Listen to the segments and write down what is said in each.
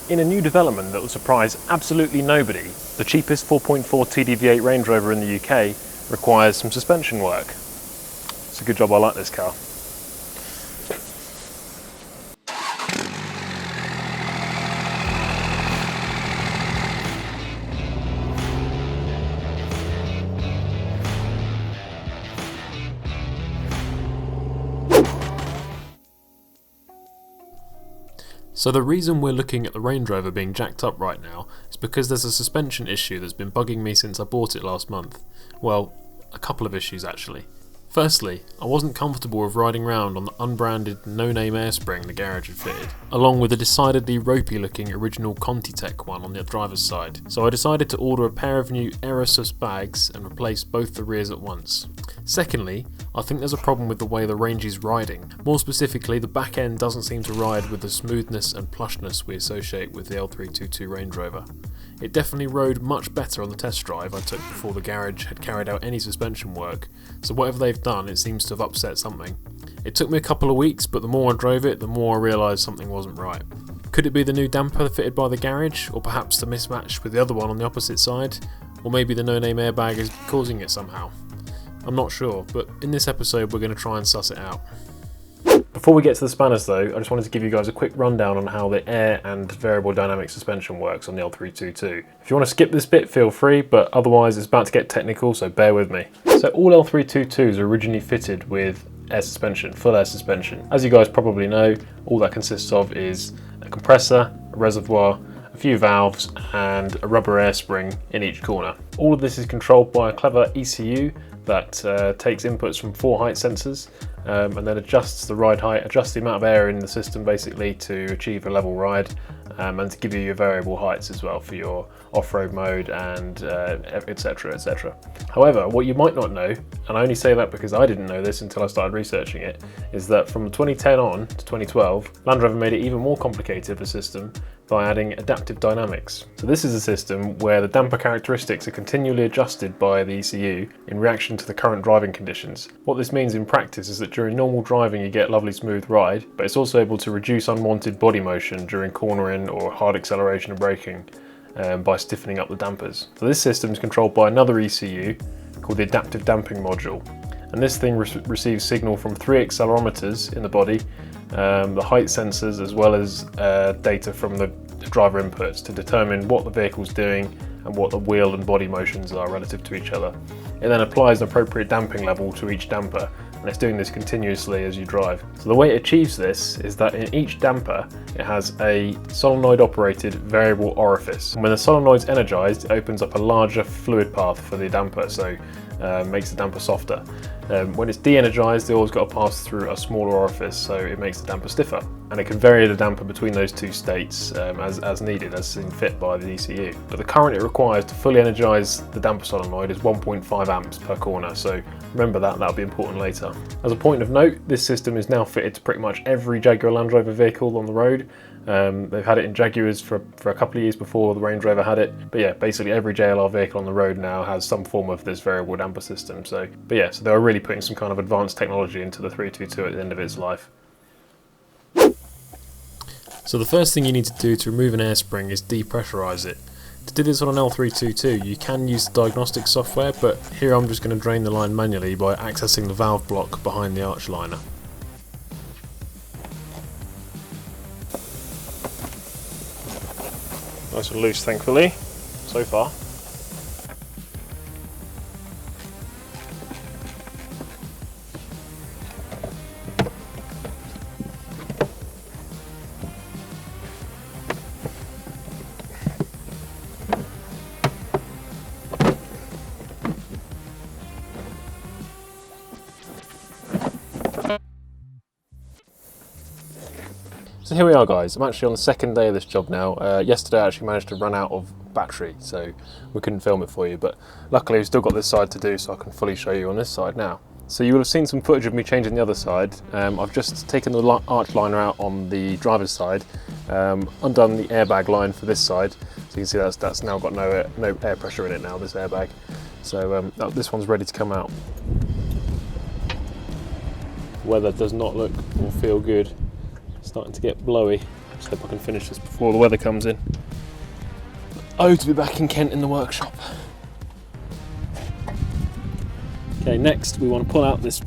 In a new development that will surprise absolutely nobody, the cheapest 4.4 TDV8 Range Rover in the UK requires some suspension work. It's a good job I like this car. So the reason we're looking at the Range Rover being jacked up right now is because there's a suspension issue that's been bugging me since I bought it last month. Well, a couple of issues actually. Firstly, I wasn't comfortable with riding around on the unbranded no-name airspring the garage had fitted, along with a decidedly ropey looking original Contitech one on the driver's side, so I decided to order a pair of new Aerosus bags and replace both the rears at once. Secondly, I think there's a problem with the way the Rangie's riding. More specifically, the back end doesn't seem to ride with the smoothness and plushness we associate with the L322 Range Rover. It definitely rode much better on the test drive I took before the garage had carried out any suspension work, so whatever they've done, it seems to have upset something. It took me a couple of weeks, but the more I drove it, the more I realised something wasn't right. Could it be the new damper fitted by the garage, or perhaps the mismatch with the other one on the opposite side, or maybe the no-name airbag is causing it somehow? I'm not sure, but in this episode we're going to try and suss it out. Before we get to the spanners though, I just wanted to give you guys a quick rundown on how the air and variable dynamic suspension works on the L322. If you want to skip this bit, feel free, but otherwise it's about to get technical, so bear with me. So all L322s are originally fitted with air suspension, full air suspension. As you guys probably know, all that consists of is a compressor, a reservoir, a few valves and a rubber air spring in each corner. All of this is controlled by a clever ECU that takes inputs from 4 height sensors and then adjusts the ride height, adjusts the amount of air in the system basically to achieve a level ride and to give you your variable heights as well for your off-road mode and etc, etc. However, what you might not know, and I only say that because I didn't know this until I started researching it, is that from 2010 on to 2012, Land Rover made it even more complicated, the system, by adding adaptive dynamics. So this is a system where the damper characteristics are continually adjusted by the ECU in reaction to the current driving conditions. What this means in practice is that during normal driving you get a lovely smooth ride, but it's also able to reduce unwanted body motion during cornering or hard acceleration and braking by stiffening up the dampers. So this system is controlled by another ECU called the adaptive damping module, and this thing receives signal from 3 accelerometers in the body, the height sensors, as well as data from the driver inputs to determine what the vehicle's doing and what the wheel and body motions are relative to each other. It then applies an appropriate damping level to each damper, and it's doing this continuously as you drive. So the way it achieves this is that in each damper it has a solenoid operated variable orifice, and when the solenoid's energized it opens up a larger fluid path for the damper, so makes the damper softer. When it's de-energized, it always got to pass through a smaller orifice, so it makes the damper stiffer. And it can vary the damper between those two states as needed, as seen fit by the ECU. But the current it requires to fully energize the damper solenoid is 1.5 amps per corner, so remember that, that'll be important later. As a point of note, this system is now fitted to pretty much every Jaguar Land Rover vehicle on the road. They've had it in Jaguars for a couple of years before the Range Rover had it, but yeah, basically every JLR vehicle on the road now has some form of this variable damper system. So they were really putting some kind of advanced technology into the 322 at the end of its life. So the first thing you need to do to remove an air spring is depressurize it. To do this on an L322 you can use the diagnostic software, but here I'm just going to drain the line manually by accessing the valve block behind the arch liner. Nice and loose, thankfully, so far. So here we are guys, I'm actually on the second day of this job now. Yesterday I actually managed to run out of battery, so we couldn't film it for you, but luckily we've still got this side to do, so I can fully show you on this side now. So you will have seen some footage of me changing the other side. I've just taken the arch liner out on the driver's side, undone the airbag line for this side, so you can see that's now got no air pressure in it now, this airbag. So this one's ready to come out. Weather does not look or feel good. Starting to get blowy. Just hope I can finish this before the weather comes in. Oh, to be back in Kent in the workshop. Okay, next we want to pull out this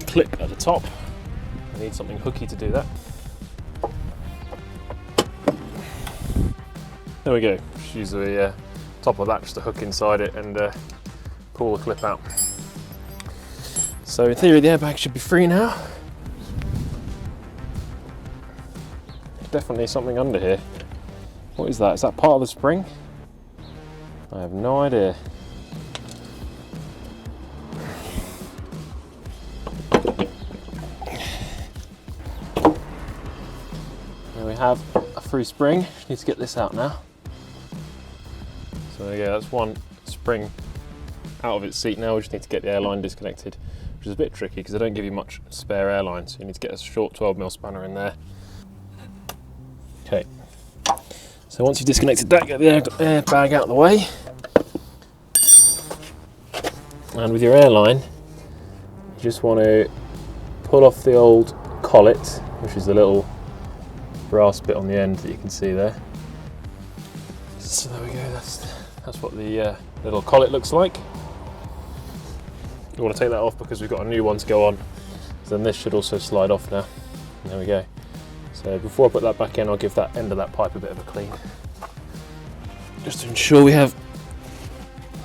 clip at the top. I need something hooky to do that. There we go. Just use the top of that just to hook inside it and pull the clip out. So in theory the airbag should be free now. There's definitely something under here. What is that? Is that part of the spring? I have no idea. There we have a free spring. Just need to get this out now. So there you go, that's one spring out of its seat now. We just need to get the airline disconnected, which is a bit tricky because they don't give you much spare airline, so you need to get a short 12mm spanner in there. Okay, so once you've disconnected that, get the airbag out of the way. And with your airline, you just want to pull off the old collet, which is the little brass bit on the end that you can see there. So there we go, that's what the little collet looks like. You want to take that off because we've got a new one to go on. So then this should also slide off now. There we go. So before I put that back in, I'll give that end of that pipe a bit of a clean. Just to ensure we have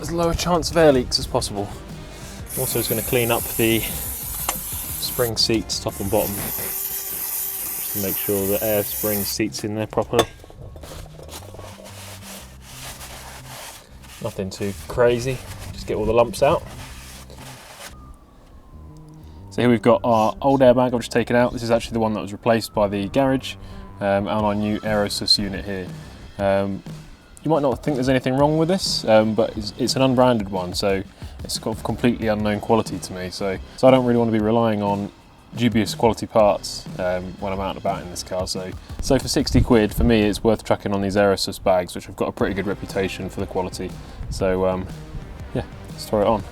as low a chance of air leaks as possible. Also it's going to clean up the spring seats, top and bottom, just to make sure the air spring seats in there properly. Nothing too crazy, just get all the lumps out. So here we've got our old airbag I've just taken out. This is actually the one that was replaced by the garage and our new Aerosus unit here. You might not think there's anything wrong with this, but it's an unbranded one, so it's got completely unknown quality to me. So I don't really want to be relying on dubious quality parts when I'm out and about in this car. So for 60 quid, for me, it's worth tracking on these Aerosus bags, which have got a pretty good reputation for the quality. So yeah, let's throw it on.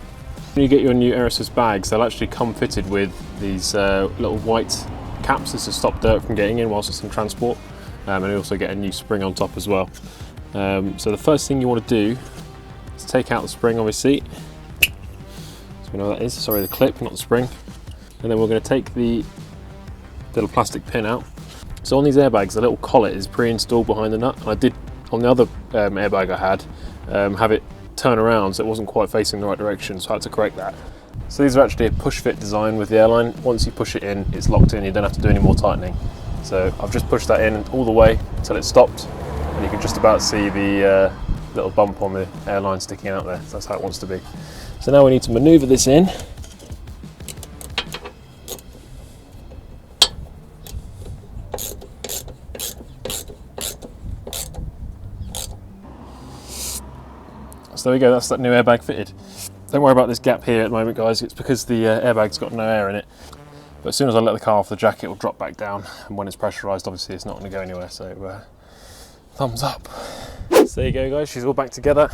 When you get your new Aerosus bags, they'll actually come fitted with these little white caps to stop dirt from getting in whilst it's in transport, and you also get a new spring on top as well. So the first thing you want to do is take out the spring on your seat. So we know what that is, sorry, the clip, not the spring. And then we're going to take the little plastic pin out. So on these airbags, the little collet is pre-installed behind the nut. And I did, on the other airbag I had, have it turn around so it wasn't quite facing the right direction, so I had to correct that. So these are actually a push-fit design with the airline. Once you push it in, it's locked in, you don't have to do any more tightening. So I've just pushed that in all the way until it stopped, and you can just about see the little bump on the airline sticking out there. So that's how it wants to be. So now we need to manoeuvre this in. So there we go, that's that new airbag fitted. Don't worry about this gap here at the moment, guys. It's because the airbag's got no air in it. But as soon as I let the car off the jack, it will drop back down. And when it's pressurised, obviously it's not going to go anywhere. So thumbs up. So there you go, guys. She's all back together.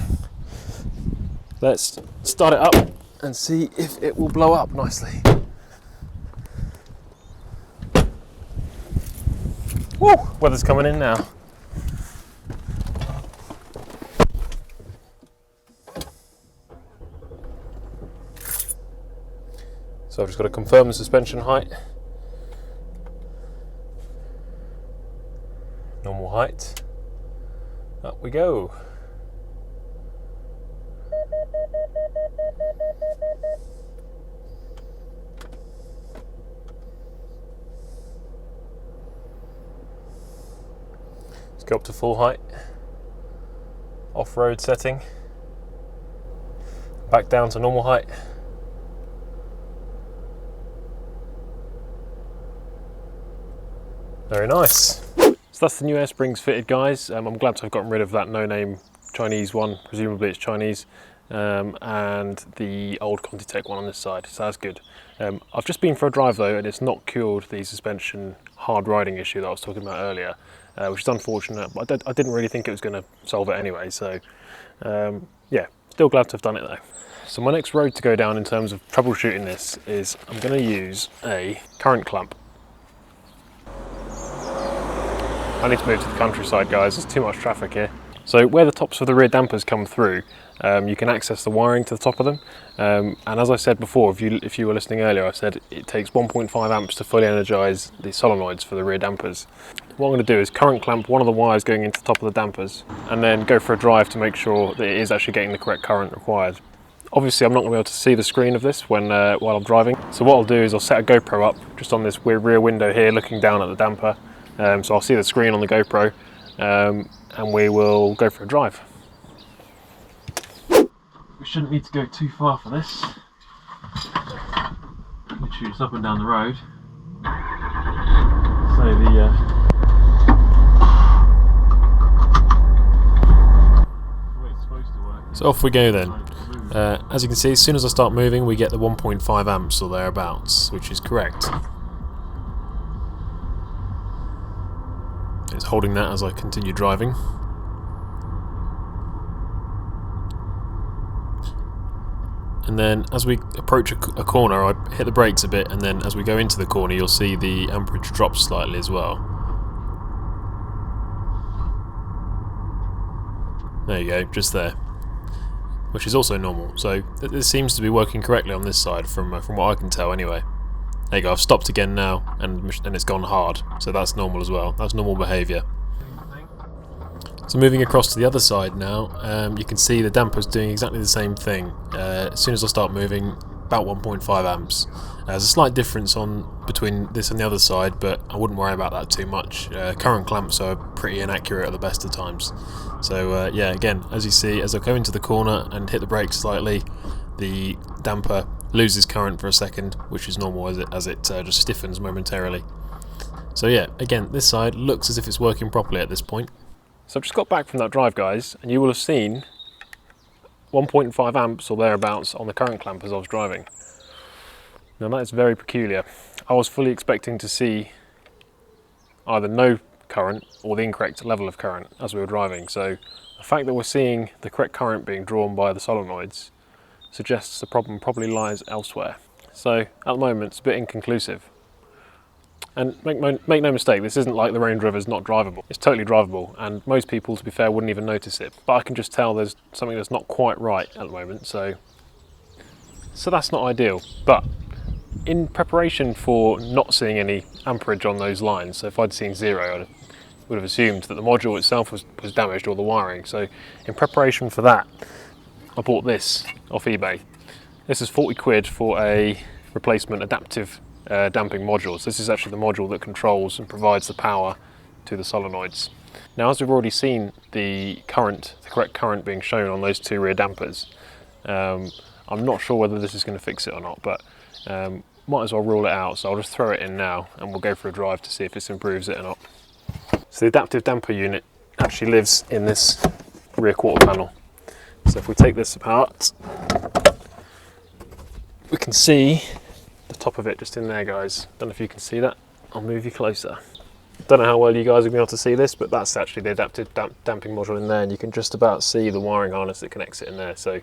Let's start it up and see if it will blow up nicely. Woo! Weather's coming in now. So I've just got to confirm the suspension height. Normal height. Up we go. Let's go up to full height. Off-road setting. Back down to normal height. Very nice. So that's the new air springs fitted, guys. I'm glad to have gotten rid of that no-name Chinese one, presumably it's Chinese, and the old Contitech one on this side, so that's good. I've just been for a drive though, and it's not cured the suspension hard riding issue that I was talking about earlier, which is unfortunate, but I didn't really think it was going to solve it anyway, so yeah, still glad to have done it though. So my next road to go down in terms of troubleshooting this is I'm going to use a current clamp. I need to move to the countryside, guys. There's too much traffic here. So where the tops of the rear dampers come through, you can access the wiring to the top of them. And as I said before, if you were listening earlier, I said it takes 1.5 amps to fully energise the solenoids for the rear dampers. What I'm going to do is current clamp one of the wires going into the top of the dampers, and then go for a drive to make sure that it is actually getting the correct current required. Obviously, I'm not going to be able to see the screen of this while I'm driving. So what I'll do is I'll set a GoPro up just on this rear window here, looking down at the damper. So I'll see the screen on the GoPro, and we will go for a drive. We shouldn't need to go too far for this. Literally just up and down the road. So So off we go then. As you can see, as soon as I start moving, we get the 1.5 amps or thereabouts, which is correct. It's holding that as I continue driving. And then as we approach a corner, I hit the brakes a bit, and then as we go into the corner, you'll see the amperage drop slightly as well. There you go, just there. Which is also normal, so this seems to be working correctly on this side from what I can tell anyway. There you go, I've stopped again now, and it's gone hard, so that's normal as well. That's normal behaviour. So moving across to the other side now, you can see the damper's doing exactly the same thing. As soon as I start moving, about 1.5 amps. There's a slight difference between this and the other side, but I wouldn't worry about that too much. Current clamps are pretty inaccurate at the best of times. So yeah, again, as you see, as I go into the corner and hit the brakes slightly, the damper loses current for a second, which is normal as it just stiffens momentarily. So yeah, again, this side looks as if it's working properly at this point. So I've just got back from that drive, guys, and you will have seen 1.5 amps or thereabouts on the current clamp as I was driving. Now that is very peculiar. I was fully expecting to see either no current or the incorrect level of current as we were driving. So the fact that we're seeing the correct current being drawn by the solenoids suggests the problem probably lies elsewhere. So at the moment it's a bit inconclusive. And make no mistake, this isn't like the Range Rover's not drivable. It's totally drivable, and most people, to be fair, wouldn't even notice it. But I can just tell there's something that's not quite right at the moment, so that's not ideal. But in preparation for not seeing any amperage on those lines, so if I'd seen 0, I would have assumed that the module itself was damaged, or the wiring. So in preparation for that, I bought this off eBay. This is 40 quid for a replacement adaptive damping module. So this is actually the module that controls and provides the power to the solenoids. Now, as we've already seen the correct current being shown on those two rear dampers, I'm not sure whether this is going to fix it or not, but might as well rule it out. So I'll just throw it in now and we'll go for a drive to see if this improves it or not. So the adaptive damper unit actually lives in this rear quarter panel. So if we take this apart, we can see the top of it just in there, guys. Don't know if you can see that. I'll move you closer. Don't know how well you guys will be able to see this, but that's actually the adaptive damping module in there, and you can just about see the wiring harness that connects it in there. So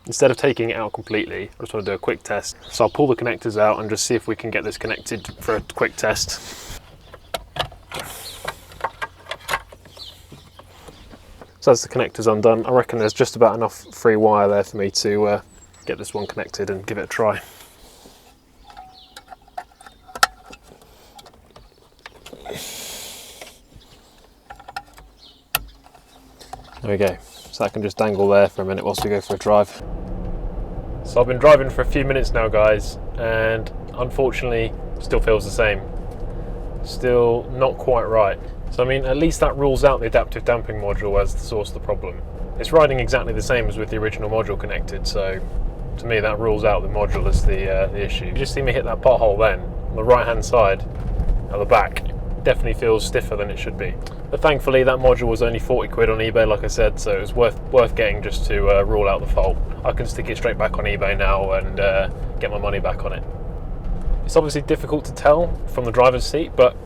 instead of taking it out completely, I just want to do a quick test. So I'll pull the connectors out and just see if we can get this connected for a quick test. So as the connector's undone, I reckon there's just about enough free wire there for me to get this one connected and give it a try. There we go, so that can just dangle there for a minute whilst we go for a drive. So I've been driving for a few minutes now, guys, and unfortunately still feels the same. Still not quite right. So I mean, at least that rules out the adaptive damping module as the source of the problem. It's riding exactly the same as with the original module connected, so to me that rules out the module as the issue. You just see me hit that pothole then, on the right hand side at the back. Definitely feels stiffer than it should be. But thankfully that module was only 40 quid on eBay, like I said, so it was worth getting just to rule out the fault. I can stick it straight back on eBay now and get my money back on it. It's obviously difficult to tell from the driver's seat, but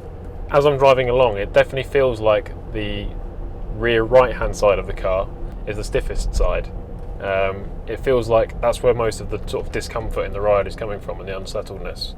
as I'm driving along, it definitely feels like the rear right hand side of the car is the stiffest side. It feels like that's where most of the sort of discomfort in the ride is coming from, and the unsettledness.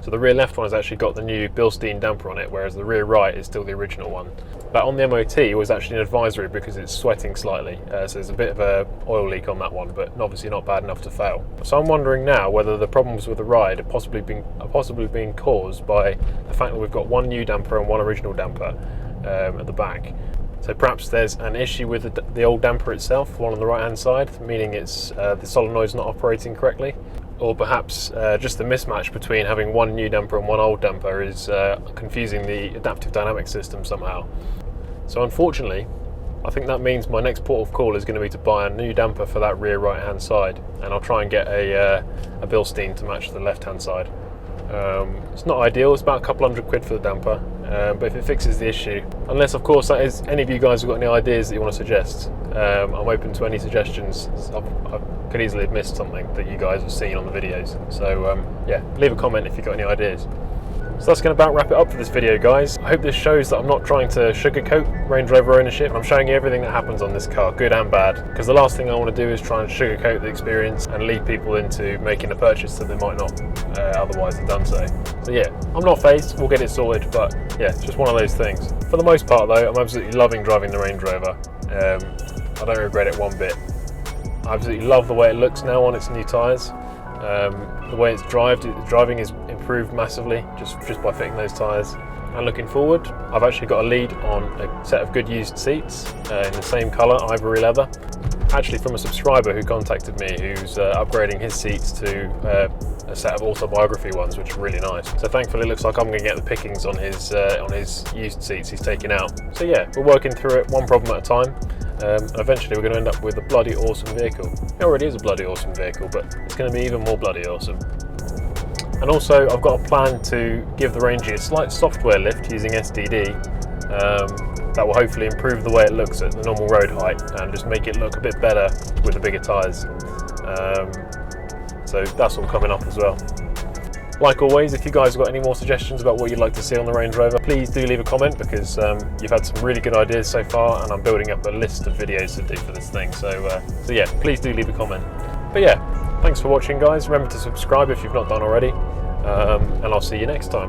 So the rear left one has actually got the new Bilstein damper on it, whereas the rear right is still the original one. But on the MOT it was actually an advisory because it's sweating slightly, so there's a bit of a oil leak on that one, but obviously not bad enough to fail. So I'm wondering now whether the problems with the ride are possibly being caused by the fact that we've got one new damper and one original damper at the back. So perhaps there's an issue with the old damper itself, one on the right hand side, meaning it's the solenoid's not operating correctly. Or perhaps just the mismatch between having one new damper and one old damper is confusing the adaptive dynamic system somehow. So unfortunately, I think that means my next port of call is going to be to buy a new damper for that rear right hand side, and I'll try and get a Bilstein to match the left hand side. It's not ideal, it's about a couple £100 for the damper, but if it fixes the issue, unless of course that is any of you guys have got any ideas that you want to suggest, I'm open to any suggestions. I could easily have missed something that you guys have seen on the videos, so yeah, leave a comment if you've got any ideas. So that's going to about wrap it up for this video, guys. I hope this shows that I'm not trying to sugarcoat Range Rover ownership. I'm showing you everything that happens on this car, good and bad, because the last thing I want to do is try and sugarcoat the experience and lead people into making a purchase that they might not otherwise have done so. So yeah, I'm not phased, we'll get it sorted, but yeah, it's just one of those things. For the most part though, I'm absolutely loving driving the Range Rover. I don't regret it one bit. I absolutely love the way it looks now on its new tyres. The way it's driving is improved massively just by fitting those tyres. And looking forward, I've actually got a lead on a set of good used seats in the same colour, ivory leather. Actually from a subscriber who contacted me, who's upgrading his seats to a set of autobiography ones, which are really nice. So thankfully it looks like I'm going to get the pickings on his used seats he's taking out. So yeah, we're working through it one problem at a time. And eventually we're going to end up with a bloody awesome vehicle. It already is a bloody awesome vehicle, but it's going to be even more bloody awesome. And also I've got a plan to give the Rangie a slight software lift using STD that will hopefully improve the way it looks at the normal road height and just make it look a bit better with the bigger tyres. So that's all coming up as well. Like always, if you guys have got any more suggestions about what you'd like to see on the Range Rover, please do leave a comment, because you've had some really good ideas so far and I'm building up a list of videos to do for this thing. So yeah, please do leave a comment. But yeah, thanks for watching guys. Remember to subscribe if you've not done already, and I'll see you next time.